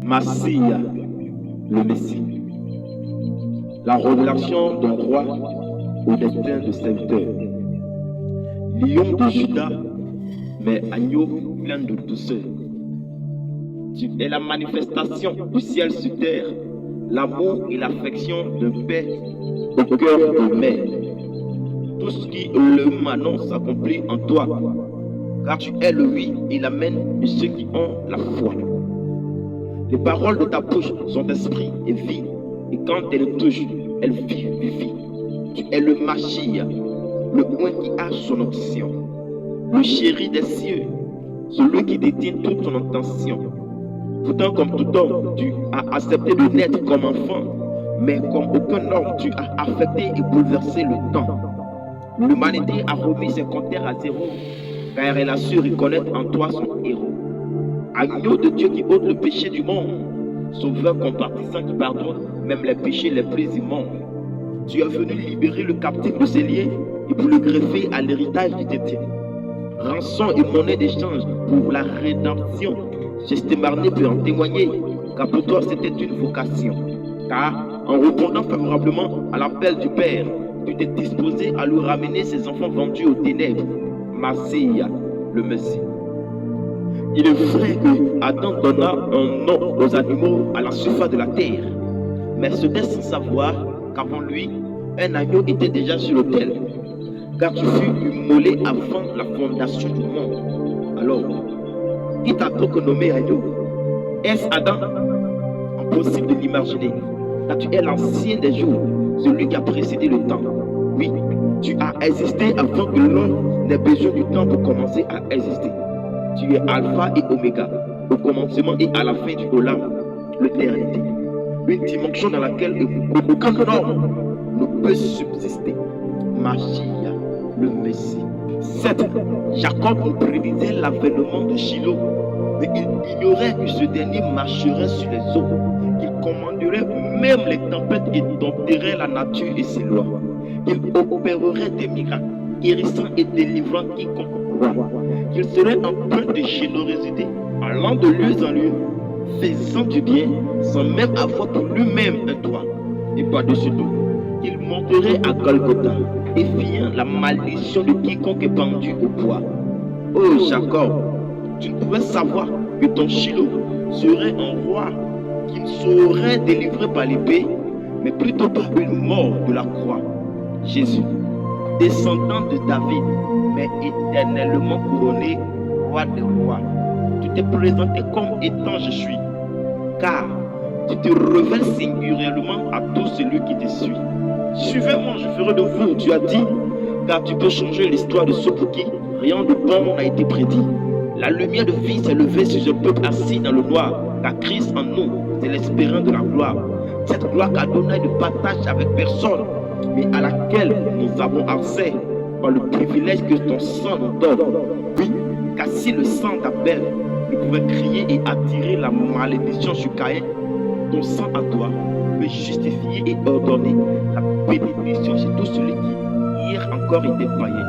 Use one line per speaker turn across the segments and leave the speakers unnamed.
Massia, le Messie. La révélation d'un roi au destin de serviteur. Lion de Juda, mais agneau plein de douceur. Tu es la manifestation du ciel sur terre, l'amour et l'affection d'un père au cœur de mère. Tout ce qui le m'annonce s'accomplit en toi, car tu es le oui et l'amen de ceux qui ont la foi. Les paroles de ta bouche sont esprit et vie, et quand elles touchent, elles vivifient. Tu es le Machia, le point qui a son onction, le chéri des cieux, celui qui détient toute ton intention. Pourtant, comme tout homme, tu as accepté de naître comme enfant, mais comme aucun homme, tu as affecté et bouleversé le temps. L'humanité a remis ses compteurs à zéro, car elle a su reconnaître en toi son héros. Agneau de Dieu qui ôte le péché du monde, sauveur compatissant qui pardonne même les péchés les plus immondes. Tu es venu libérer le captif de ses liens et pour le greffer à l'héritage du détenu. Rançon et monnaie d'échange pour la rédemption. Marné peut en témoigner, car pour toi c'était une vocation. Car en répondant favorablement à l'appel du Père, tu t'es disposé à lui ramener ses enfants vendus aux ténèbres. Massia, le Messie. Il est vrai que Adam donna un nom aux animaux à la surface de la terre, mais c'était sans savoir qu'avant lui, un agneau était déjà sur l'autel, car tu fus immolé avant la fondation du monde. Alors, qui t'a donc nommé agneau? Est-ce Adam? Impossible de l'imaginer, car tu es l'ancien des jours, celui qui a précédé le temps. Oui, tu as existé avant que l'homme n'ait besoin du temps pour commencer à exister. Tu es Alpha et Oméga, au commencement et à la fin du Olam, l'éternité. Une dimension dans laquelle aucun homme ne peut subsister. Machia, le Messie. Certes, Jacob nous prédisait l'avènement de Shiloh, mais il ignorait que ce dernier marcherait sur les eaux, qu'il commanderait même les tempêtes et dompterait la nature et ses lois, qu'il opérerait des miracles, guérissant et délivrant quiconque croit, qu'il serait empreint de générosité, allant de lieu en lieu, faisant du bien, sans même avoir pour lui-même un toit, et par-dessus tout, qu'il monterait à Golgotha, défiant la malédiction de quiconque est pendu au bois. Oh Jacob, tu ne pouvais savoir que ton Shiloh serait un roi qui ne serait délivré par l'épée, mais plutôt par une mort de la croix. Jésus, descendant de David, mais éternellement couronné, roi des rois. Tu t'es présenté comme étant je suis, car tu te révèles singulièrement à tout celui qui te suit. Suivez-moi, je ferai de vous, tu as dit, car tu peux changer l'histoire de ceux pour qui rien de bon n'a été prédit. La lumière de vie s'est levée sur un peuple assis dans le noir, car Christ en nous, c'est l'espérance de la gloire. Cette gloire qu'Adonai ne partage avec personne, mais à laquelle nous avons accès par le privilège que ton sang nous donne. Oui, car si le sang d'Abel ne pouvait crier et attirer la malédiction sur Caïn, ton sang à toi peut justifier et ordonner la bénédiction sur tout celui qui hier encore était païen.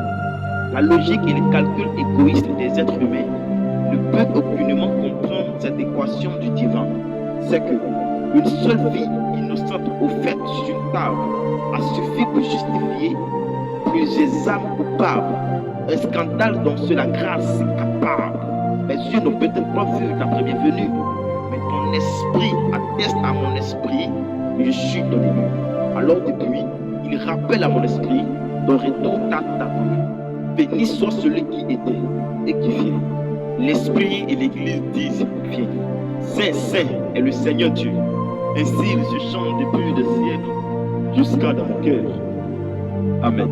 La logique et les calculs égoïstes des êtres humains ne peuvent aucunement comprendre cette équation du divin. C'est que une seule vie innocente offerte sur une table a suffi pour justifier plusieurs âmes coupables. Un scandale dont seule la grâce est capable. Mes yeux n'ont peut-être pas vu ta première venue, mais ton esprit atteste à mon esprit que je suis ton élu. Alors depuis, il rappelle à mon esprit ton retour t'attend. Béni soit celui qui était et qui vient. L'Esprit et l'Église disent viens. Saint, Saint est le Seigneur Dieu. Ainsi il se chante depuis des siècles jusqu'à dans mon cœur. Amen.